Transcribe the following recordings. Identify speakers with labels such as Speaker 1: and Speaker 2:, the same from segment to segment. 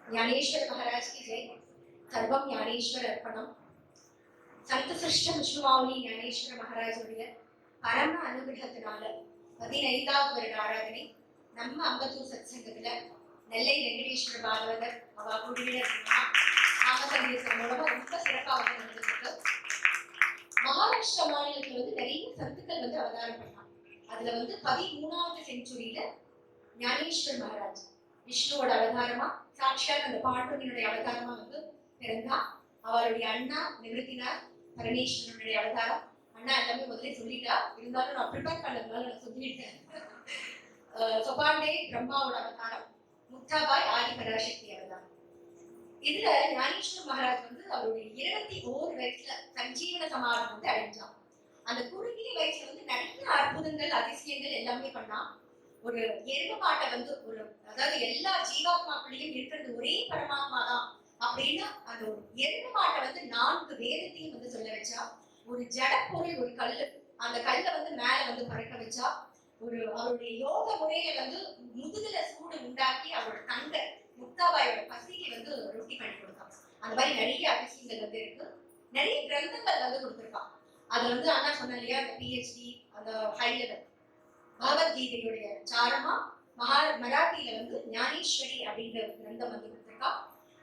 Speaker 1: ज्ञानेश्वर महाराज की जय। सर्वम ज्ञानेश्वर अर्पणम। संत श्रेष्ठ विष्णुमावली ज्ञानेश्वर महाराज பரம அனுகிரகத்தினால 15வது வருட ஆராதனை நம்ம அம்பத்தூர் சத்சங்கத்துல நெல்லை வெங்கடேஸ்வர பாகவதர் அவ குடியினர் நாமசங்கீர்த்தனம் மூலமா ரொம்ப சிறப்பாக வந்து நடந்திருக்கு. மகாராஷ்டிரா மாநிலத்துல வந்து நிறைய சத்துக்கள் வந்து அவதாரம் பண்ணாங்க. அதுல வந்து 13வது செஞ்சுரியில ஞானேஸ்வர் மகாராஜ் விஷ்ணுவோட அவதாரமா சாட்சியாத் அந்த பாண்டுரனுடைய அவதாரமா வந்து பிறந்தா. அவருடைய அண்ணா நிவர்த்தினார் பரமேஸ்வரனுடைய அவதாரம். அண்ணா எல்லாமே முதல்ல சொல்லிட்டா, இருந்தாலும் நான் ப்ரிப்பேர் பண்ணதுனால நான் சொல்லிட்டேன். சொபாண்டே பிரம்மாவோட அவதாரம், முக்தாபாய் ஆதி பராசக்தி அவதாரம். இதுல ஞானேஸ்வர் மகாராஜ் வந்து அவருடைய 21 வயசுல சஞ்சீவன சமாதம் வந்து அடைஞ்சான். அந்த குறுகிய வயசுல வந்து நிறைய அற்புதங்கள் அதிசயங்கள் எல்லாமே பண்ணா. ஒரு எருமை மாட்டை வந்து ஒரு அதாவது எல்லா ஜீவாத்மாக்களையும் இருக்கிறது ஒரே பரமாத்மா தான் அப்படின்னு அந்த ஒரு எருமை மாட்டை வந்து 4 வேதத்தையும் வந்து சொல்ல வச்சா. ஒரு ஜட பொருள் ஒரு கல்லு, அந்த கல்லை வந்து மேல வந்து பறக்க வச்சா. ஒரு அவருடைய யோக முறையில வந்து முதுகுல சூடு உண்டாக்கி அவரோட தங்க முக்தாபாயோட பசிக்கு வந்து ரொட்டி பண்ணி கொடுத்தான். அந்த மாதிரி நிறைய அதிசயங்கள் வந்து இருக்கு. நிறைய கிரந்தங்கள் வந்து கொடுத்துருக்கான். அது வந்து அண்ணா சொன்ன இல்லையா, அந்த பிஹெச்டி அந்த ஹை லெவல் பகவத்கீதையுடைய சாரமா மராத்தியில வந்து ஞானேஸ்வரி அப்படின்ற ஒரு கிரந்தம் வந்து கொடுத்துருக்கா.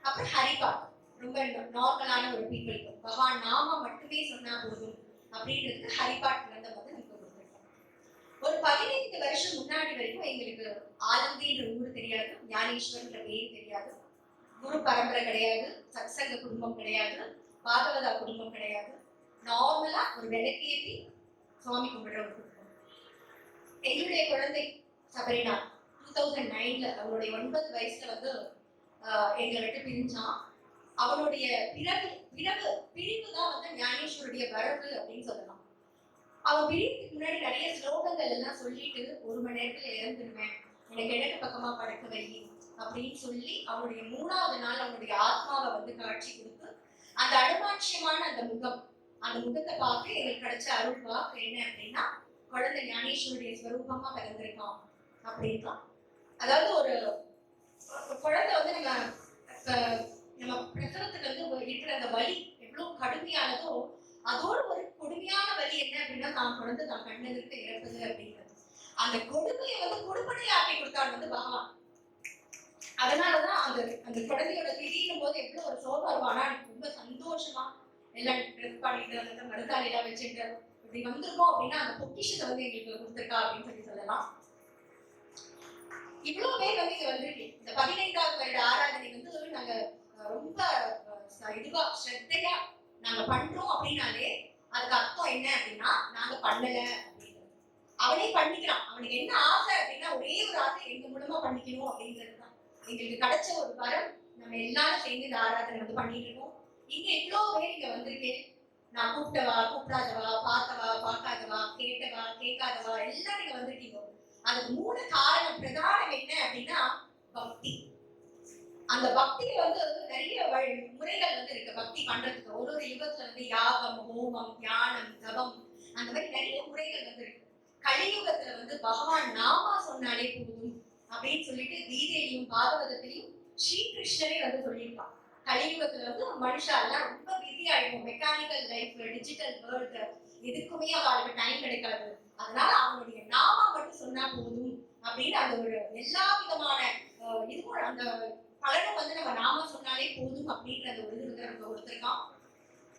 Speaker 1: அப்புறம் ஹரிபாத் ரொம்ப நார்மலான ஒரு பீப்புளுக்கு பகவான் நாம மட்டுமே சொன்னா போதும் அப்படின்றதுக்கு ஹரிபாட் கிரந்தம் வந்து நமக்கு கொடுத்துருக்கோம். ஒரு 15 வருஷம் முன்னாடி வரைக்கும் எங்களுக்கு ஆலந்தின்ற ஊர் தெரியாது, ஞானேஸ்வரன்ற பேர் தெரியாது, குரு பரம்பரை கிடையாது, சத்சங்க குடும்பம் கிடையாது, பாகவதா குடும்பம் கிடையாது. நார்மலா ஒரு விளக்கேற்றி சுவாமி கும்பிடுற ஒரு குடும்பம். எங்களுடைய குழந்தை சபரினா 2009ல அவனுடைய 9 வயசுல வந்து எங்களை விட்டு பிரிஞ்சான். அவனுடைய பிரிவு தான் வந்து ஞானேஸ்வருடைய வரவு அப்படின்னு சொல்லலாம். அவன் பிரிவுக்கு முன்னாடி நிறைய ஸ்லோகங்கள் எல்லாம் சொல்லிட்டு 1 மணி நேரத்துல இறந்துருவேன், எனக்கு இடக்கு பக்கமா படுக்க வை அப்படின்னு சொல்லி அவனுடைய 3வது நாள் அவனுடைய ஆத்மாவை வந்து காட்சி கொடுத்து அந்த அனுமாட்சியமான அந்த முகத்தை பார்த்து எங்களுக்கு கிடைச்ச அருள் வாக்கு என்ன அப்படின்னா, குழந்தை ஞானேஸ்வருடைய ஸ்வரூபமா பிறந்திருக்கான் அப்படின்னா. அதாவது ஒரு குழந்தை வந்து நம்ம பிரசவத்துக்கு வந்து இருக்கிற அந்த வலி எவ்வளவு கடுமையானதோ அதோட ஒரு கொடுமையான வலி என்ன அப்படின்னா, தான் குழந்தை தான் கண்ணெதிர்த்து இறப்பது அப்படிங்கிறது. அந்த கொடுமையை வந்து கொடுப்பனை ஆக்கி கொடுத்தாள் வந்து பகவான். அதனாலதான் அந்த குழந்தையோட திடீர்னும் போது எவ்வளவு ஒரு சோகம். ஆனா ரொம்ப சந்தோஷமா எல்லாம் ட்ரெஸ் பண்ணிட்டு அந்த மருந்தாலையெல்லாம் வச்சுட்டு இப்படி வந்திருக்கோம் அப்படின்னா அந்த பொக்கிஷத்தை வந்து எங்களுக்கு கொடுத்துருக்கா அப்படின்னு சொல்லலாம். இவ்வளவு பேர் வந்து இங்க வந்திருக்கு. இந்த 15வது வருட ஆராதனை வந்து நாங்க ரொம்ப இதுவா ஸ்ரத்தையா நாங்க பண்றோம் அப்படின்னாலே அதுக்கு அர்த்தம் என்ன அப்படின்னா, நாங்க பண்ணல அப்படின்றது. அவனே பண்ணிக்கிறான். அவனுக்கு என்ன ஆசை அப்படின்னா, ஒரே ஒரு ஆசை எங்க மூலமா பண்ணிக்கணும் அப்படின்றதுதான் எங்களுக்கு கிடைச்ச ஒரு வரம். நம்ம எல்லாரும் சேர்ந்து இந்த ஆராதனை வந்து பண்ணிட்டு இருக்கோம். இங்க இவ்வளவு பேர் இங்க வந்திருக்கேன். நான் கூப்பிட்டவா, கூப்பிடாதவா, பார்த்தவா, பார்க்காதவா, கேட்டவா, கேட்காதவா எல்லாம் நீங்க வந்திருக்கீங்க. அதுக்கு 3 காரணம் பிரதானம் என்ன அப்படின்னா பக்தி. அந்த பக்தியில வந்து நிறைய முறைகள் வந்து இருக்கு பக்தி பண்றதுக்கு. ஒரு யுகத்துல வந்து யாகம், ஹோமம், தியானம், தவம் அந்த மாதிரி நிறைய முறைகள் வந்து இருக்கு. கலியுகத்துல வந்து பகவான் நாமா சொன்னாலே போதும் அப்படின்னு சொல்லிட்டு கீதையிலையும் பாகவதத்திலையும் ஸ்ரீகிருஷ்ணரே வந்து சொல்லியிருக்கான். கலியுகத்துல வந்து மனுஷா எல்லாம் ரொம்ப பிஸி ஆயிடும். மெக்கானிக்கல் லைஃப், டிஜிட்டல் வேர்ல்டு, எதுக்குமே அவளுக்கு டைம் கிடைக்காது. அதனால அவனுடைய நாமா மட்டும் சொன்னா போதும் அப்படின்னு அந்த ஒரு எல்லா விதமான இதுவும் அந்த பலனும் வந்து நம்ம நாமா சொன்னாலே போதும் அப்படின்ற அந்த ஒரு இது வந்து நமக்கு கொடுத்துருக்கான்.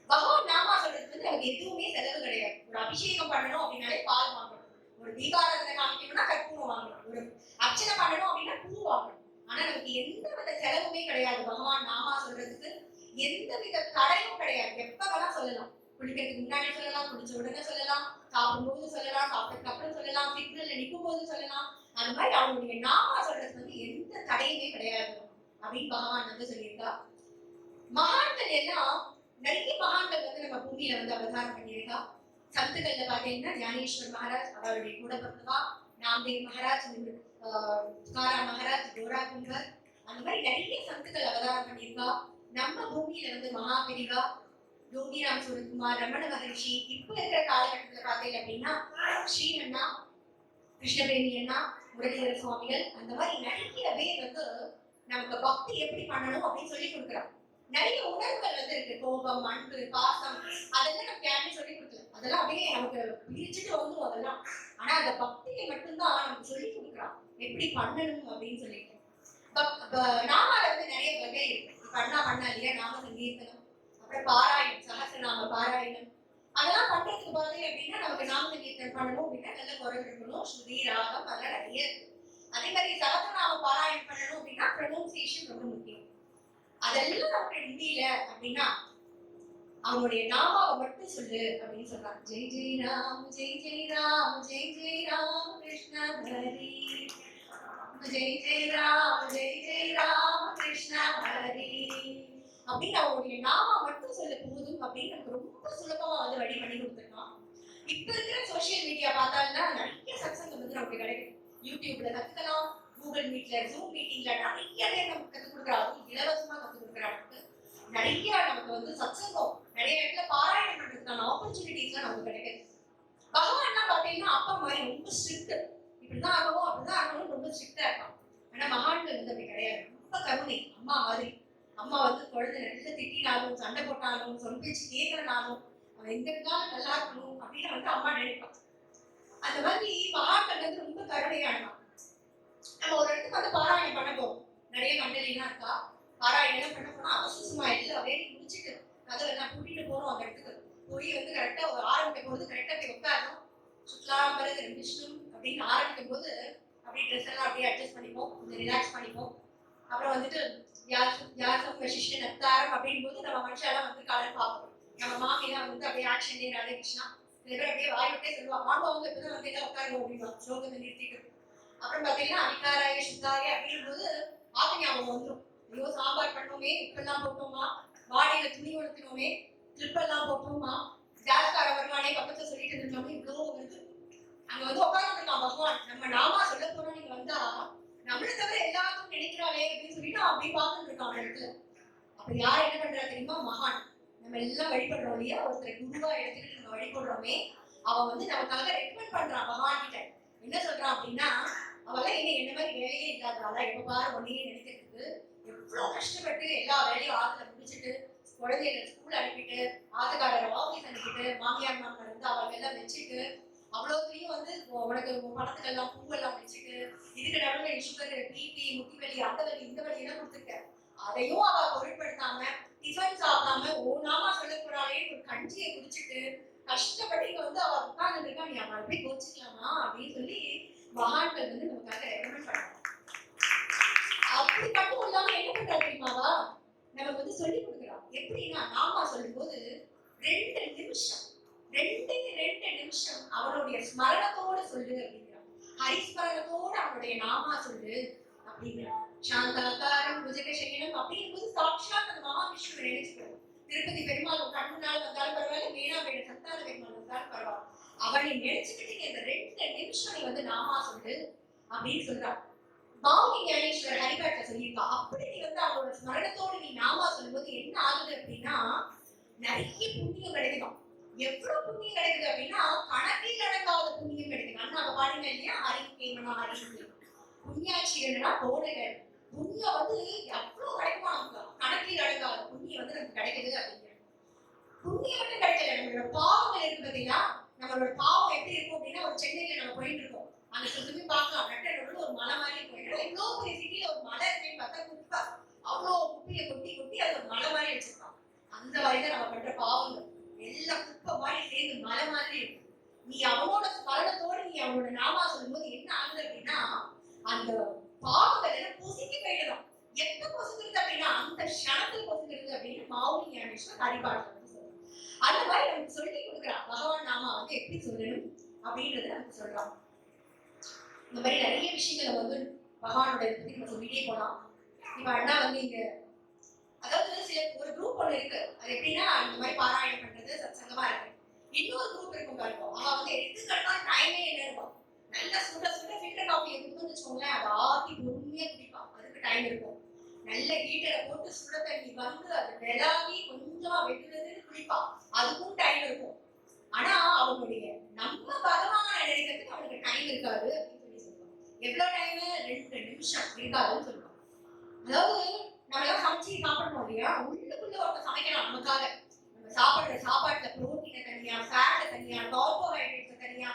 Speaker 1: பகவான் நாமா சொல்றதுக்கு வந்து நமக்கு எதுவுமே செலவு கிடையாது. ஒரு அபிஷேகம் பண்ணணும் அப்படின்னாலே பால் வாங்கணும், ஒரு தீபாராதனை காமிக்கணும்னா கற்பூரம் வாங்கணும், ஒரு அர்ச்சனை பண்ணணும் அப்படின்னா பூ வாங்கணும். ஆனா நமக்கு எந்த வித செலவுமே கிடையாது. பகவான் நாமா சொல்றதுக்கு எந்த வித தடையும் கிடையாது. எப்ப வேணா சொல்லலாம். குளிக்கிறதுக்கு முன்னாடி சொல்லலாம், குளிச்ச உடனே சொல்லலாம், சாப்பிடும்போது சொல்லலாம், சாப்பிட்டதுக்கு அப்புறம் சொல்லலாம், சிக்னல்ல நிற்கும் போது சொல்லலாம். அந்த மாதிரி அவனுடைய நாமா சொல்றதுக்கு வந்து எந்த தடையுமே கிடையாது அப்படின்னு பகவான் வந்து சொல்லியிருக்கா. மகான்கள் எல்லாம் நிறைய மகான்கள் வந்து நம்ம பூமியில வந்து அவதாரம் பண்ணியிருக்கா. சத்துக்கள்ல பாத்தீங்கன்னா ஞானேஸ்வர் மகாராஜ் அவருடைய கூட பிறந்தவா, நாம்தேவ் மகாராஜ், துகாரா மகாராஜ், கோரா கும்பர், அந்த மாதிரி நிறைய சத்துக்கள் அவதாரம் பண்ணியிருக்கா. நம்ம பூமியில வந்து மகாபெரிவா, யோகிராம் சுரத்குமார், ரமண மகரிஷி, இப்ப இருக்கிற காலகட்டத்துல பாத்தீங்க அப்படின்னா ஸ்ரீமண்ணா, கிருஷ்ணபேணி அண்ணா, முரளிதர சுவாமிகள், அந்த மாதிரி நிறைய பேர் வந்து நமக்கு பக்தி எப்படி பண்ணணும் அப்படின்னு சொல்லி கொடுக்குறான். நிறைய உணர்வுகள் வந்து இருக்கு, கோபம், அன்பு, பாசம், அதெல்லாம் நமக்கு யாருமே சொல்லி கொடுக்கல. அதெல்லாம் அப்படியே நமக்கு பிரிச்சுட்டு வந்துடும் அதெல்லாம். ஆனா அந்த பக்தியை மட்டும்தான் நமக்கு சொல்லி கொடுக்குறான் எப்படி பண்ணணும் அப்படின்னு சொல்லிட்டு. நாமால வந்து நிறைய வகை இருக்கு. இப்ப அண்ணா பண்ணா இல்லையா நாம சங்கீர்த்தனம், அப்புறம் பாராயணம், சகசிரநாம பாராயணம், அதெல்லாம் பண்றதுக்கு பாத்தீங்க அப்படின்னா நமக்கு நாம சங்கீர்த்தனம் பண்ணணும் அப்படின்னா நல்ல குரல் இருக்கணும், ஸ்ருதி, ராகம், அதெல்லாம் நிறைய இருக்கு. அதே மாதிரி சகசிரநாம பாராயணம் பண்ணணும் அப்படின்னா ப்ரொனன்சியேஷன் ரொம்ப முக்கியம். அதெல்லாம் நமக்கு முடியல அப்படின்னா அவனுடைய நாமாவை மட்டும் சொல்லு அப்படின்னு சொல்றாங்க. ஜெய் ஜெய் ராம் ஜெய் ஜெய் ராம் ஜெய் ஜெய் ராம் கிருஷ்ண ஹரி, ஜெய் ஜெய் ராம் ஜெய் ஜெய் ராம் கிருஷ்ண ஹரி அப்படின்னு அவனுடைய நாமா மட்டும் சொல்ல போதும் அப்படின்னு நமக்கு ரொம்ப சுலபமா வந்து ரெடி பண்ணி கொடுத்துருக்கான். இப்ப இருக்கிற சோசியல் மீடியா பார்த்தாலும்னா நிறைய சக்சஸ் வந்து நமக்கு கிடைக்கும். யூடியூப்ல கத்துக்கலாம், கூகுள் மீட்ல, ஜூம் மீட்டிங்ல நிறைய பேர் நமக்கு கற்றுக் கொடுக்குறாங்க, இலவசமா கற்றுக் கொடுக்குறாங்க. நிறைய நமக்கு வந்து சத்சங்கம், நிறைய இடத்துல பாராயணம் பண்றதுக்கான ஆப்பர்ச்சுனிட்டிஸ்லாம் நமக்கு கிடைக்குது. பகவான்லாம் பாத்தீங்கன்னா அப்பா மாதிரி ரொம்ப ஸ்ட்ரிக்ட், இப்படிதான் ஆகணும் அப்படிதான் ஆகணும் ரொம்ப ஸ்ட்ரிக்டா இருக்கான். ஆனா மகான்கள் வந்து அப்படி கிடையாது, ரொம்ப கருணை. அம்மா மாதிரி, அம்மா வந்து குழந்தை நிறைய திட்டினாலும் சண்டை போட்டாலும் சொல் பேச்சு கேட்கறனாலும் அவன் எங்க இருந்தாலும் நல்லா இருக்கணும் அப்படின்னு வந்து அம்மா நினைப்பான். அந்த மாதிரி மகான்கள் வந்து ரொம்ப கருணையானவன். நம்ம ஒரு இடத்துக்கு வந்து பாராயணம் பண்ண போறோம், நிறைய மண்டலிலாம் இருக்கா, பாராயணம் பண்ண போனா அவசரமா எல்லா வேலையும் முடிச்சுட்டு கதவெல்லாம் கூட்டிட்டு போறோம். அந்த இடத்துக்கு போய் வந்து கரெக்டா ஒரு ஆரம்பிக்கும் போது கரெக்டா போய் உட்காரணும். சுற்றுலாம் பிறகு விஷ்ணு அப்படின்னு ஆரம்பிக்கும் போது அப்படியே ட்ரெஸ் எல்லாம் அப்படியே அட்ஜஸ்ட் பண்ணிப்போம், கொஞ்சம் ரிலாக்ஸ் பண்ணிப்போம். அப்புறம் வந்துட்டு யாசம் வசிஷ்டன் அத்தாரம் அப்படின் போது நம்ம மனுஷாலாம் வந்து காலம் பார்ப்போம். நம்ம மாமியெல்லாம் வந்து அப்படியே ஆக்ஷன்லேயே ராதே கிருஷ்ணா சில பேர் அப்படியே வாய்விட்டே சொல்லுவாங்க, வாங்க அவங்க இப்பதான் வந்து எல்லாம் உட்காருவோம் அப்படின்னா ஸ்லோகத்தை நிறுத்திட்டு. அப்புறம் பாத்தீங்கன்னா அவிகாராய சுத்தாய அப்படின் போது ஆத்து ஞாபகம் வந்துடும். ஐயோ சாம்பார் பண்ணோமே, உப்பெல்லாம் போட்டோமா, வாடியில துணி உடுத்தினோமே, ட்ரிப்பெல்லாம் போட்டோமா, ஜாஸ்கார வருமானே பக்கத்துல சொல்லிட்டு இருந்தோமே, இவ்வளோ வருது. அங்க வந்து உட்காந்துருக்கான் பகவான். நம்ம நாமா சொல்ல போறோம், நீங்க வந்தா நம்மளை தவிர எல்லாத்துக்கும் நினைக்கிறாளே அப்படின்னு சொல்லிட்டு அப்படி பார்த்துட்டு இருக்கான் அந்த இடத்துல. அப்ப யார் என்ன பண்றா தெரியுமா? மகான். நம்ம எல்லாம் வழிபடுறோம் இல்லையா, ஒருத்தரை குருவா எடுத்துக்கிட்டு நம்ம வழிபடுறோமே, அவன் வந்து நமக்காக ரெக்கமெண்ட் பண்றான் பகவான் கிட்ட. என்ன சொல்றான் அப்படின்னா, அவெல்லாம் என்ன மாதிரி வேலையே இல்லாதாளா, எப்ப பாரு ஒன்னையே நினைக்கிறதுக்கு எவ்வளவு கஷ்டப்பட்டு எல்லா வேலையும் ஆத்துல முடிச்சுட்டு குழந்தைகளை ஸ்கூல் அனுப்பிட்டு ஆத்துக்காரர் ஆபீஸ் அனுப்பிட்டு மாமியார் மாமனார் வந்து அவங்க எல்லாம் வச்சுட்டு அவ்வளோத்தையும் வந்து உனக்கு பணத்துக்கெல்லாம் பூவெல்லாம் வச்சுட்டு இதுக்கு நடுவில் சுகர், பிபி, முட்டி வலி, அந்த வலி, இந்த வலி எல்லாம் கொடுத்துருக்க. அதையும் அவ பொருட்படுத்தாம டிஃபன் சாப்பிடாம ஓனாமா சொல்ல போறாளே ஒரு கஞ்சியை குடிச்சிட்டு கஷ்டப்பட்டு இங்க வந்து அவ உட்கார்ந்து இருக்கா, நீ அவளை போய் கோச்சிக்கலாமா அப்படின்னு சொல்லி மகான்கள் வந்து நமக்காக ரெக்கமெண்ட் பண்றாங்க. அப்படி மட்டும் இல்லாம என்ன பண்றா தெரியுமாவா, நமக்கு வந்து சொல்லி கொடுக்குறான். எப்படின்னா நாமா சொல்லும் போது 2 நிமிஷம் அவனுடைய ஸ்மரணத்தோட சொல்லு அப்படிங்கிறான். ஹரிஸ்மரணத்தோட அவனுடைய நாமா சொல்லு அப்படிங்கிறான். சாந்தாகாரம் புஜகசயனம் அப்படிங்கும்போது சாட்சாத் அந்த மகாவிஷ்ணுவை நினைச்சுக்கிறோம். திருப்பதி பெருமாள் கண்ணுனால வந்தாலும் பரவாயில்ல, மேனாபேட சந்தான பெருமாள் வந்தாலும் பரவாயில்ல, அவனை நினைச்சுக்கிட்டு இந்த 2 நிமிஷம் நீ வந்து நாமா சொல்லு அப்படின்னு சொல்றான். மௌனி ஞானேஸ்வரர் ஹரிபாட்ட சொல்லியிருக்கா. அப்படி நீ வந்து அவனோட ஸ்மரணத்தோடு நீ நாமா சொல்லும்போது என்ன ஆகுது அப்படின்னா நிறைய புண்ணியம் கிடைக்கும். எவ்வளவு புண்ணியம் கிடைக்குது அப்படின்னா கணக்கில் அடங்காத புண்ணியம் கிடைக்குது. அண்ணா பாருங்க இல்லையா, ஹரிகேமனா ஹரி புண்ணியாட்சிகள்னா கோடைகள் புண்ணியம் வந்து எவ்வளவு கிடைக்குமா, நமக்கு கணக்கில் அடங்காத புண்ணியம் வந்து நமக்கு கிடைக்குது அப்படிங்கிற புண்ணியம் மட்டும் கிடைக்கல. நம்மளோட பாவங்கள் இருக்கு பார்த்தீங்கன்னா, நம்மளோட பாவம் எப்படி இருக்கும் அப்படின்னா, ஒரு சென்னையில நம்ம போயிட்டு இருக்கோம், அங்க சுத்தமே பார்க்கலாம் நட்டோட ஒரு மலை மாதிரி இருக்கும். இவ்வளவு பெரிய சிட்டியில ஒரு மலை இருக்குன்னு பார்த்தா குப்பை, அவ்வளோ குப்பையை கொட்டி கொட்டி அது ஒரு மலை மாதிரி வச்சிருக்கான். அந்த மாதிரிதான் நம்ம பண்ற பாவங்கள் எல்லாம் குப்பை மாதிரி சேர்ந்து மலை மாதிரி இருக்கு. நீ அவனோட ஸ்மரணத்தோடு நீ அவனோட நாமா சொல்லும்போது என்ன ஆகுது அப்படின்னா அந்த பாவங்கள் எல்லாம் பொசுக்கி போயிடலாம். எப்ப பொசுக்கிறது அப்படின்னா அந்த க்ஷணத்தில் பொசுக்கிறது அப்படின்னு மௌனி ஞானேஸ்வரர் ஹரிபாட்டை வந்து சொல்றான். அந்த மாதிரி நமக்கு சொல்லி கொடுக்குறான் பகவான் நாமா வந்து எப்படி சொல்லணும் அப்படின்றத நமக்கு சொல்றான். இந்த மாதிரி நிறைய விஷயங்களை வந்து பகவானோட பத்தி நம்ம சொல்லிட்டே போலாம். இப்ப அண்ணா வந்து இங்க அதாவது சில ஒரு குரூப் ஒன்று இருக்கு, அது எப்படின்னா இந்த மாதிரி பாராயணம் பண்றது சத்சங்கமா இருக்கு. இன்னொரு குரூப் இருக்கும் பாருங்க, அவ வந்து எடுத்துக்கிட்டா டைமே என்ன இருக்கும், நல்லா சுட சுட ஃபில்டர் காஃபியை கொடுத்துன்னு வச்சுக்கோங்களேன், அதை ஆத்தி பொறுமையா குடிப்பான். அதுக்கு டைம் இருக்கும். நல்ல ஹீட்டரை போட்டு சுட தண்ணி வந்து அதை விளாவி கொஞ்சமா வெட்டுறதுன்னு குடிப்பான். அதுக்கும் டைம் இருக்கும். ஆனா அவனுடைய நம்ம பகவான நினைக்கிறதுக்கு அவனுக்கு டைம் இருக்காது அப்படின்னு சொல்லி சொல்லுவான். எவ்வளவு டைம்? 2 நிமிஷம் இருக்காதுன்னு சொல்லுவான். அதாவது நம்ம எல்லாம் சமைச்சு சாப்பிடணும் இல்லையா, உள்ளுக்குள்ள ஒருத்தர் சமைக்கலாம் நமக்காக. நம்ம சாப்பிடுற சாப்பாட்டுல புரோட்டீனை தனியா, ஃபேட்டை தனியா, கார்போஹைட்ரேட்ஸ் தனியா.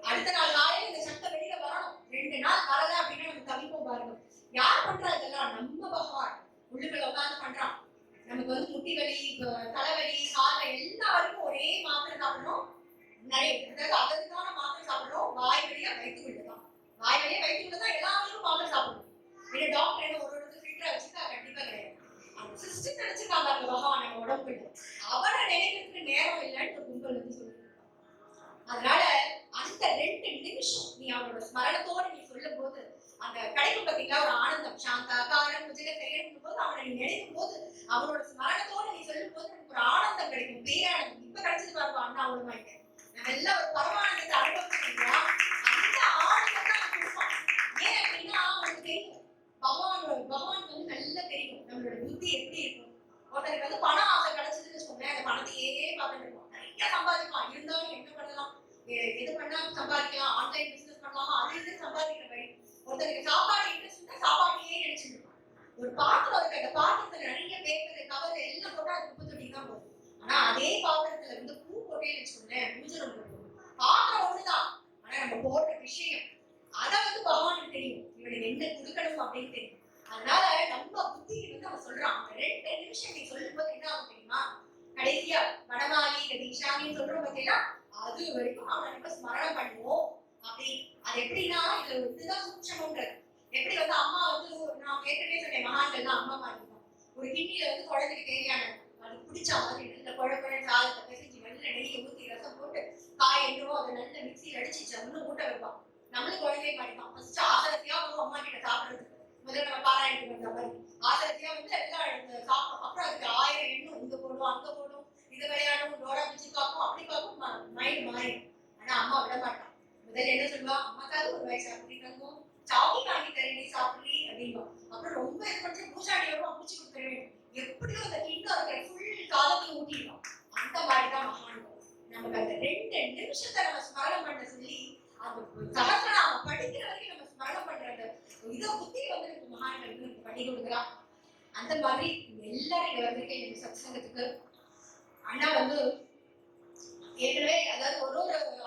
Speaker 1: அடுத்த நாள் காலையில இந்த சட்டை வெளியில வரணும். 2 நாள் வரல அப்படின்னா நம்ம தவிப்போம் பாருங்க. யார் பண்றா இதெல்லாம்? நம்ம பகவான் உள்ளுக்குள்ள உட்காந்து பண்றான். நமக்கு வந்து முட்டி வலி, தலைவலி, காலை எல்லா வரைக்கும் ஒரே மாத்திரை சாப்பிடணும். நிறைய அதற்கான மாத்திரை சாப்பிடணும். வாய் வழியா வயிற்றுக்குள்ள தான், வாய் வழியா வயிற்றுக்குள்ள தான் எல்லாருக்கும் மாத்திரை சாப்பிடணும். இல்ல டாக்டர் என்ன ஒரு ஃபில்டரா வச்சுக்கா? கண்டிப்பா கிடையாது. அந்த சிஸ்டம் நினைச்சிருக்காங்க அந்த பகவான் நம்ம உடம்புக்குள்ள. அவரை நினைக்கிறதுக்கு நேரம் இல்லைன்னு ஒரு கும்பல் வந்து சொல்லிட்டு. அதனால அந்த 2 நிமிஷம் நீ அவனோட ஸ்மரணத்தோட நீ சொல்லும் போது அந்த கிடைக்கும் பார்த்தீங்களா ஒரு ஆனந்தம். சாந்தா காரம் முஜில செய்யணும் போது அவனை நீ நினைக்கும் போது அவனோட ஸ்மரணத்தோட நீ சொல்லும் போது நமக்கு ஒரு ஆனந்தம் கிடைக்கும், பேரானந்தம். இப்ப கிடைச்சது பாருங்க அண்ணா அவ்வளவுமாயிட்டேன். நம்ம எல்லாம் ஒரு பரமானந்தத்தை அனுபவிச்சிருக்கா. அந்த ஆனந்தம் தான் கொடுப்பான். ஏன் அப்படின்னா அவனுக்கு தெரியும் பகவான் வந்து நல்லா தெரியும் நம்மளோட புத்தி எப்படி இருக்கும். ஒருத்தருக்கு வந்து பணம் ஆசை கிடைச்சதுன்னு வச்சுக்கோங்க, அந்த பணத்தையே பார்த்துட்டு இருப்போம். நிறைய சம்பாதிக்கலாம், இருந்தாலும் என்ன பண்ணலாம், எது பண்ணா சம்பாதிக்கலாம், ஆன்லைன் பிசினஸ் பண்ணலாமா, அது இது சம்பாதிக்கிற வழி. ஒருத்தருக்கு சாப்பாடு இன்ட்ரெஸ்ட் சாப்பாட்டையே நினைச்சிட்டு இருப்பான். ஒரு பாத்திரம் இருக்கு, அந்த பாத்திரத்துல நிறைய பேப்பர் கவர் எல்லாம் போட்டா அது குப்பை தொட்டி தான் போகும். ஆனா அதே பாத்திரத்துல வந்து பூ போட்டே வச்சுக்கோங்களேன், பூஜை போடும். பாத்திரம் ஒண்ணுதான், ஆனா நம்ம போடுற விஷயம் அதை வந்து பகவானுக்கு தெரியும், இவனுக்கு என்ன கொடுக்கணும் அப்படின்னு தெரியும். அதனால நம்ம புத்தி வந்து அவன் சொல்றான். அந்த 2 நிமிஷம் நீ சொல்லும் போது என்ன ஆகும் தெரியுமா? கடைசியா வடமாலி தீஷாமின்னு சொல்றோம் பார்த்தீங்கன்னா, அது வரைக்கும் அவனை நம்ம ஸ்மரணம் பண்ணுவோம். அப்படி அது எப்படின்னா இதுல இதுதான் சூட்சமன்றது. எப்படி வந்து அம்மா வந்து நான் ஏற்கனவே சொன்னேன், மகான்கள்லாம் அம்மா மாதிரி இருக்கும். ஒரு கிண்ணியில வந்து குழந்தைக்கு தேவையான அது பிடிச்ச மாதிரி நல்ல குழப்பழ சாதத்தை பிசைஞ்சு நல்ல நெய்யை ஊற்றி ரசம் போட்டு காய் என்னவோ அதை நல்ல மிக்சியில் அடிச்சு ஒன்று ஊட்ட வைப்பான். நம்மளும் குழந்தைய மாதிரி தான். ஃபர்ஸ்ட் ஆசரத்தியா வந்து அம்மா கிட்ட சாப்பிடுறதுக்கு முதல்ல நம்ம பாராயணத்துக்கு வந்த மாதிரி ஆசரத்தியா வந்து எல்லாம் சாப்பிடும். அப்புறம் அதுக்கு 1000 எண்ணம் இங்க போடும் அங்க போடும், இது விளையாடும், டோரா பிச்சு பார்க்கும், அப்படி பார்க்கும், மைண்ட் மாறிடும். ஆனா அம்மா விட மாட்டான். முதல்ல என்ன சொல்லுவா, அம்மாக்காவது ஒரு வயசு அப்படி தங்கும், சாப்பிட்டு வாங்கி தரேன் நீ சாப்பிடுறீ அப்படின்பா. அப்புறம் ரொம்ப இது பண்ணி பூசாடியோட பிடிச்சி கொடுத்துருவேன். எப்படியும் அந்த கிண்டம் இருக்கிற ஃபுல் காலத்தையும் ஊட்டிடுவான். அந்த மாதிரிதான் மகான்கள். நமக்கு அந்த 2 நிமிஷத்தை நம்ம ஸ்மரணம் பண்ண சொல்லி அந்த சகஸ்ரநாம படிக்கிற வரைக்கும் நம்ம ஸ்மரணம் பண்ற அந்த இதை புத்தி வந்து மகான்கள் நமக்கு பண்ணி கொடுக்குறா. அந்த மாதிரி எல்லாரும் இங்க வந்திருக்கேன் எனக்கு சத்சங்கத்துக்கு. அண்ணா வந்து ஏற்கனவே அதாவது ஒரு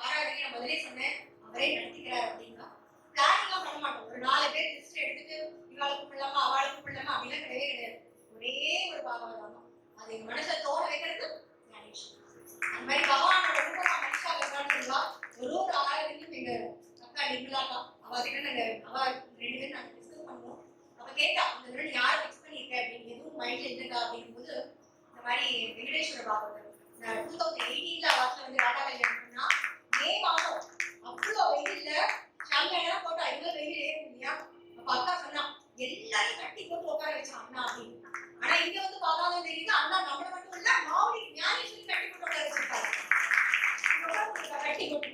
Speaker 1: ஆராதனை நான் முதலே சொன்னேன், அவரே நடத்திக்கிறார் அப்படின்னா பிளானிங்லாம் பண்ண மாட்டோம். ஒரு 4 பேர் லிஸ்ட் எடுத்துட்டு இவாளுக்கும் பிள்ளாமா அவளுக்கும் பிள்ளாமா அப்படிலாம் கிடையவே கிடையாது. ஒரே ஒரு பாகவதம் தான். அது எங்க மனசை தோண வைக்கிறது ஞானேஷ். அந்த மாதிரி பகவானோட ரூபமா மனுஷாக இருக்கான்னு ஒரு ஆராதனையும் எங்க அக்கா நிர்மலாக்கா அவகிட்ட நாங்க அவ 2 பேரும் நாங்க டிஸ்கஸ் பண்ணுவோம். அவ கேட்டா இந்த தடவை யார் ஃபிக்ஸ் பண்ணியிருக்க அப்படின்னு, எதுவும் மைண்ட்ல இல்லைக்கா அப்படிங்கும் போது இந்த மாதிரி வெங்கடேஸ்வர பாகவதர் 2018 அவர்ல வந்து ராதா கல்யாணம்னா மே மாதம் அவ்வளோ வெயில்ல சாயங்காலம் போட்டா இவ்வளவு வெயில் ஏறும் இல்லையா. அப்ப அக்கா சொன்னா எல்லாரையும் கட்டி போட்டு உட்கார வச்சான் அண்ணா அப்படின்னு. ஆனா இங்க வந்து பார்த்தாலும் தெரியுது அண்ணா நம்மள மட்டும் இல்ல மாவுடி ஞானேஸ்வரி கட்டி போட்டு உட்கார வச்சிருக்காரு. கட்டி போட்டு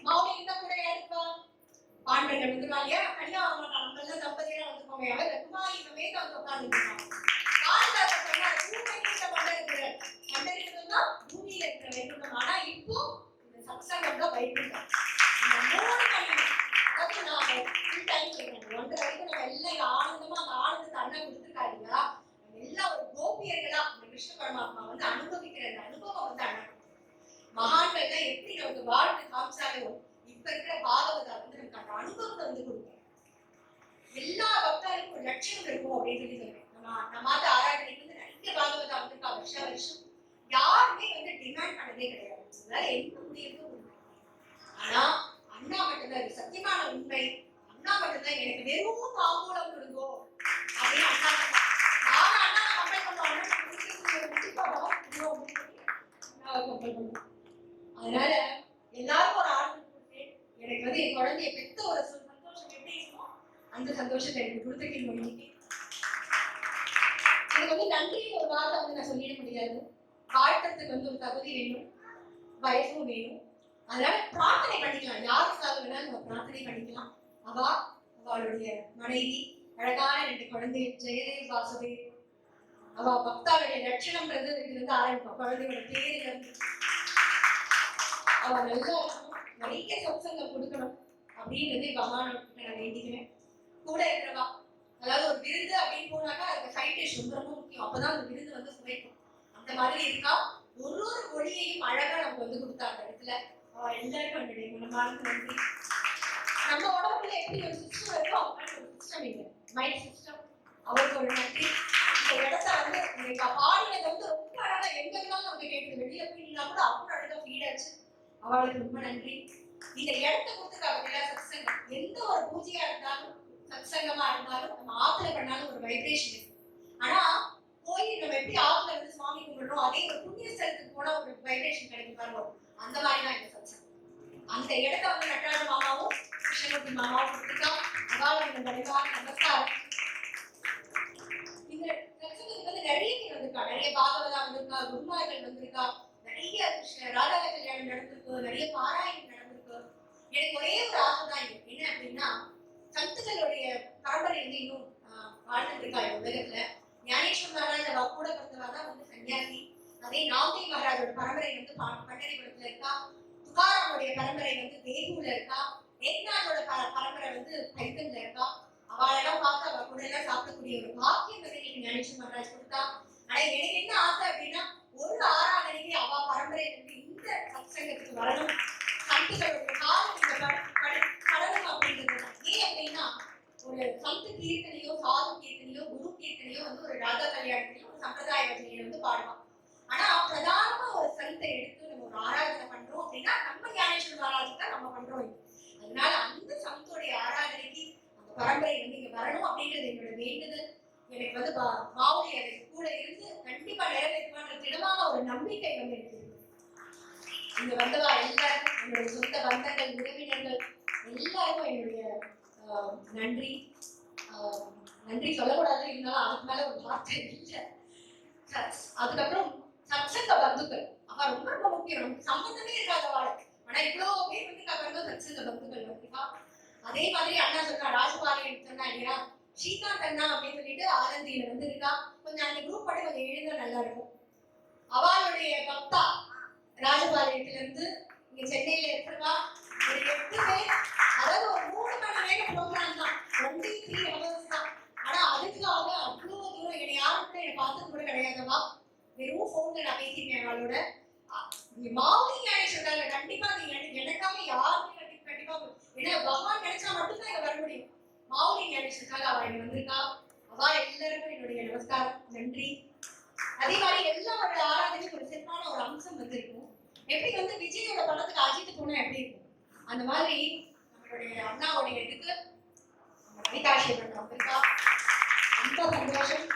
Speaker 1: மாவுடி இருந்தா கூட யாருப்பா பாண்டங்கள் வந்துருவா இல்லையா, கல்யாணம் ஆக மாட்டான். நம்ம எல்லாம் தம்பதியெல்லாம் வந்துருப்பாங்க, அவர் ரகுமாரி சமேத வந்து உட்கார்ந்துருக்காங்க. காலத்தாத்த சொன்னா பண்டரிக்கிறதுனா பூமியில இருக்கிற வைகுண்டம். ஆனா இப்போ இந்த சத்சங்கம் தான் வைகுண்டம். இந்த 3 மணி அதாவது நான் ஃபுல் டைம் சொல்றேன், 1.5 வரைக்கும் நம்ம எல்லாம் ஆனந்தமா அந்த ஆனந்தத்தை அண்ணா கொடுத்துருக்காருங்களா. எல்லாம் ஒரு கோபியர்களா இந்த கிருஷ்ண பரமாத்மா வந்து அனுபவிக்கிற அந்த அனுபவம் வந்து அண்ணா மகான்கள் தான் எப்படி நமக்கு வாழ்க்கை காமிச்சாலும் இப்ப இருக்கிற பாகவதா வந்து நமக்கு அந்த அனுபவத்தை வந்து கொடுக்கும். எல்லா பக்தருக்கும் ஒரு லட்சணம் இருக்கும் அப்படின்னு சொல்லி சொல்றேன். நம்ம ஆராதனைக்கு வந்து நிறைய பாகவதா வந்திருக்கா வருஷம் யாருமே வந்து டிமாண்ட் பண்ணதே கிடையாது. அதனால என்ன முடியுமோ. ஆனா அண்ணா மட்டும்தான் இது சத்தியமான உண்மை. அண்ணா மட்டும்தான் எனக்கு வெறும் தாம்பூலம் கொடுங்கோ அப்படின்னு அண்ணா நானும் அண்ணா கம்பல் பண்ணுவாங்க. அதனால எல்லாரும் ஒரு ஆர்டர் கொடுத்து எனக்கு வந்து என் குழந்தைய பெத்த ஒரு சந்தோஷம் எப்படி இருக்கும் அந்த சந்தோஷத்தை எனக்கு கொடுத்துருக்கீங்க. எனக்கு வந்து நன்றின்னு ஒரு வார்த்தை வந்து நான் சொல்லிட முடியாது. வாழ்த்துறதுக்கு வந்து ஒரு தகுதி வேணும், வயசும் வேணும். அதனால பிரார்த்தனை பண்ணிக்கலாம், யாருக்காக வேணாலும் நம்ம பிரார்த்தனை பண்ணிக்கலாம். அவளுடைய மனைவி அழகான 2 குழந்தை ஜெயதேவ் வாசுதேவ். அவ பக்தாவுடைய லட்சணம்ன்றது இதுல இருந்து ஆரம்பிக்கும். குழந்தையோட பேருல இருந்து அவ நல்லா நிறைய சத்சங்கம் கொடுக்கணும் அப்படின்றது பகவான் நான் வேண்டிக்கிறேன். கூட இருக்கிறவா அதாவது ஒரு விருந்து அப்படின்னு போனாக்கா அதுக்கு சைட் டிஷ் ரொம்ப ரொம்ப முக்கியம். அப்பதான் அந்த விருந்து வந்து சுவைக்கும். அந்த மாதிரி இருக்கா. ஒரு ஒரு மொழியையும் அழகா நமக்கு வந்து கொடுத்தா அந்த இடத்துல. எல்லாருக்கும் என்னுடைய மனமார்ந்த நன்றி. நம்ம உடம்புல எப்படி ஒரு சிஸ்டம் இருக்கோ அவங்களுக்கு ஒரு சிஸ்டம் இல்லை, மைண்ட் சிஸ்டம். அவருக்கு ஒரு நன்றி. இந்த இடத்த வந்து பாடினதை வந்து ரொம்ப அழகா எங்கெல்லாம் நமக்கு கேட்குது. வெளியில போயிட்டா கூட அவ்வளோ அழகா ஃபீல் ஆச்சு. அவளுக்கு ரொம்ப நன்றி. இந்த இடத்த கொடுத்துருக்காங்க சத்சங்கம். எந்த ஒரு பூஜையா இருந்தாலும் சத்சங்கமா இருந்தாலும் நம்ம ஆத்துல பண்ணாலும் ஒரு வைப்ரேஷன் இருக்கு. ஆனா கோயில் நம்ம எப்படி ஆத்துல வந்து சுவாமி கும்பிடுறோம், அதே ஒரு புண்ணிய ஸ்தலத்துக்கு போனா ஒரு வைப்ரேஷன் கிடைக்கும் பாருங்க. அந்த மாதிரி தான் இந்த சத்சங்கம். அந்த இடத்த வந்து நடராஜ மாமாவும் கிருஷ்ணமூர்த்தி மாமாவும் கொடுத்துருக்கா. அதாவது இந்த பரிவார நமஸ்காரம். இந்த சத்சங்கத்துக்கு வந்து நிறைய பேர் வந்திருக்கா. நிறைய பாகவதா வந்திருக்கா, குருமார்கள் வந்திருக்கா, நிறைய ராதா கல்யாணம் நடந்திருக்கு, நிறைய பாராயணம் நடந்திருக்கு. எனக்கு ஒரே ஒரு ஆசை தான் என்ன அப்படின்னா, சத்துக்களுடைய பரம்பரை வந்து இன்னும் வாழ்ந்துட்டு இருக்கா இந்த உலகத்துல. ஞானேஸ்வர் மகாராஜ் அவ கூட பிறந்தவா தான் வந்து சன்னியாசி. அதே நாந்தி மகாராஜோட பரம்பரை வந்து பண்டரிபுரத்துல இருக்கா. துகாராமுடைய பரம்பரை வந்து தேகூர்ல இருக்கா. ஏக்நாதோட பரம்பரை வந்து பைத்தன்ல இருக்கா. அவளெல்லாம் பார்த்து அவ கூட எல்லாம் சாப்பிடக்கூடிய ஒரு பாக்கியம் வந்து ஞானேஸ்வர் மகாராஜ் கொடுத்தா. ஆனா எனக்கு என்ன ஆசை அப்படின்னா, ஒரு ஆராதனைக்கு அவ பரம்பரை வந்து இந்த சத்சங்கத்துக்கு வரணும், சத்துக்களுடைய காலம் கடலும் அப்படின்றது. ஏன் அப்படின்னா, ஒரு சந்து கீர்த்தனையோ சாது கீர்த்தனையோ குரு கீர்த்தனையோ வந்து ஒரு ராதா கல்யாணத்திலையும் ஒரு சம்பிரதாய வகையில வந்து பாடுவான். ஆனா பிரதானமா ஒரு சந்தை எடுத்து நம்ம ஒரு ஆராதனை பண்றோம் அப்படின்னா நம்ம ஞானேஸ்வர மகாராஜ் தான் நம்ம பண்றோம். அதனால அந்த சந்தோடைய ஆராதனைக்கு அந்த பரம்பரை வந்து இங்க வரணும் அப்படின்றது என்னோட வேண்டுதல். எனக்கு வந்து மாவுளி அதை கூட இருந்து கண்டிப்பா நிறைவேற்றுவான்ற திடமான ஒரு நம்பிக்கை வந்து எனக்கு இருக்கு. இங்க வந்தவா எல்லாருக்கும் என்னுடைய சொந்த பந்தங்கள், உறவினர்கள் எல்லாருக்கும் என்னுடைய நன்றி. நன்றி சொல்லக்கூடாது, இருந்தாலும் அதுக்கு மேல ஒரு வார்த்தை இல்லை. அதுக்கப்புறம் சத்சங்க பந்துக்கள் அவ ரொம்ப ரொம்ப முக்கியம். நமக்கு சம்பந்தமே இருக்காத வாழ, ஆனா இவ்வளவு பேர் வந்து கவர்ந்து சத்சங்க பந்துக்கள் வந்திருக்கா. அதே மாதிரி அண்ணா சொன்னா ராஜபாளையம் சொன்னா இல்லையா, ஸ்ரீகாந்த் அண்ணா அப்படின்னு சொல்லிட்டு ஆனந்தியில வந்து இருக்கா. கொஞ்சம் அந்த குரூப் படி கொஞ்சம் எழுத நல்லா இருக்கும். அவளுடைய பக்தா ராஜபாளையத்துல இருந்து இங்க சென்னையில இருக்கிறவா ஒரு 8 பேர். அதாவது ஒரு 3 மணி நேரம் ப்ரோக்ராம் தான், 23 hours தான். ஆனா அதுக்காக அவ்வளவு தூரம் என்னை யாருக்கும் என்னை பார்த்தது கூட கிடையாதுவா. வெறும் போன்ல நான் பேசியிருக்கேன் அவளோட. மாவுளி ஞானேஸ்வரர் கண்டிப்பா எனக்காக யாருமே கண்டிப்பா ஏன்னா பகவான் நினைச்சா மட்டும்தான் இங்க வர முடியும். மாவுளி ஞானேஸ்வரருக்காக அவ இங்க வந்திருக்கா. அவ எல்லாருக்கும் என்னுடைய நமஸ்காரம், நன்றி. அதே மாதிரி எல்லாரோட ஆராதனையும் ஒரு சிறப்பான ஒரு அம்சம் வந்து இருக்கும். எப்படி வந்து விஜயோட படத்துக்கு அஜித் போனா எப்படி இருக்கும், அந்த மாதிரி நம்மளுடைய அண்ணாவுடைய இதுக்கு கவிதாசிரியர் வந்திருக்கா. ரொம்ப சந்தோஷம்.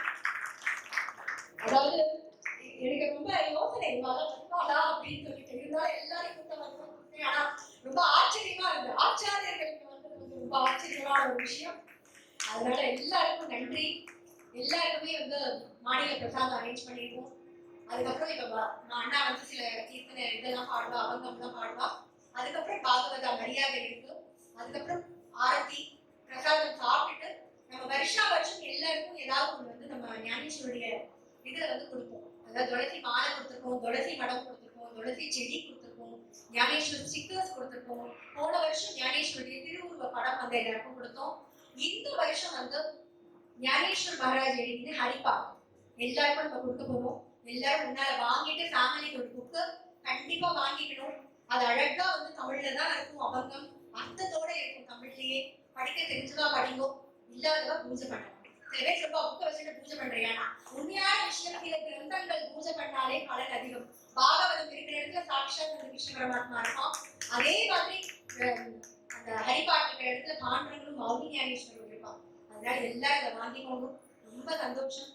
Speaker 1: அதாவது எனக்கு ரொம்ப யோசனை வருவாளா அப்படின்னு சொல்லிட்டு இருந்தாலும் எல்லாரும் கூட்டம் வந்து, ஆனா ரொம்ப ஆச்சரியமா இருக்கு. ஆச்சாரியர்களுக்கு வந்து ரொம்ப ஆச்சரியமான ஒரு விஷயம். அதனால எல்லாருக்கும் நன்றி. எல்லாருக்குமே வந்து மாநில பிரசாதம் அரேஞ்ச் பண்ணிருக்கோம். அதுக்கப்புறம் இப்ப அண்ணா வந்து சில கீர்த்தனை இதெல்லாம் பாடுவா, அவங்கம்லாம் பாடுவா. அதுக்கப்புறம் பாகவதா மரியாதை இருக்கு. அதுக்கப்புறம் ஆரத்தி பிரசாதம் சாப்பிட்டுட்டு நம்ம வருஷம் எல்லாருக்கும் ஏதாவது ஒண்ணு வந்து நம்ம ஞானேஸ்வருடைய இதுல வந்து கொடுப்போம். அதாவது துளசி மாலை கொடுத்துருக்கோம், துளசி மடம் கொடுத்துருக்கோம், துளசி செடி கொடுத்துருக்கோம், ஞானேஸ்வர் ஸ்டிக்கர்ஸ் கொடுத்துருக்கோம். போன வருஷம் ஞானேஸ்வருடைய திருவுருவ படம் வந்து எல்லாருக்கும் கொடுத்தோம். இந்த வருஷம் வந்து ஞானேஸ்வர் மகாராஜ் எழுதின ஹரிப்பா எல்லாருக்கும் நம்ம கொடுக்க போறோம். எல்லாரும் முன்னால வாங்கிட்டு ஃபேமிலிக்கு ஒரு புக்கு கண்டிப்பா வாங்கிக்கணும். அது அழகா வந்து தமிழ்ல தான் இருக்கும், அபங்கம் அர்த்தத்தோட இருக்கும். தமிழ்லயே படிக்க தெரிஞ்சுதா படிங்கோ, இல்லாதவா பூஜை பண்ணணும். சில பேர் சொல்லுவா புக்கை வச்சுட்டு பூஜை பண்றியா. உண்மையான விஷயம், சில கிரந்தங்கள் பூஜை பண்ணாலே பலன் அதிகம். பாகவதம் இருக்கிற இடத்துல சாட்சாத் அந்த கிருஷ்ண பரமாத்மா இருக்கும். அதே மாதிரி அந்த ஹரிபாட்டு இருக்கிற இடத்துல பாண்டவங்களும் மௌனி ஞானேஸ்வரரும் இருப்பான். அதனால எல்லாரும் இதை வாங்கிக்கோங்க. ரொம்ப சந்தோஷம்.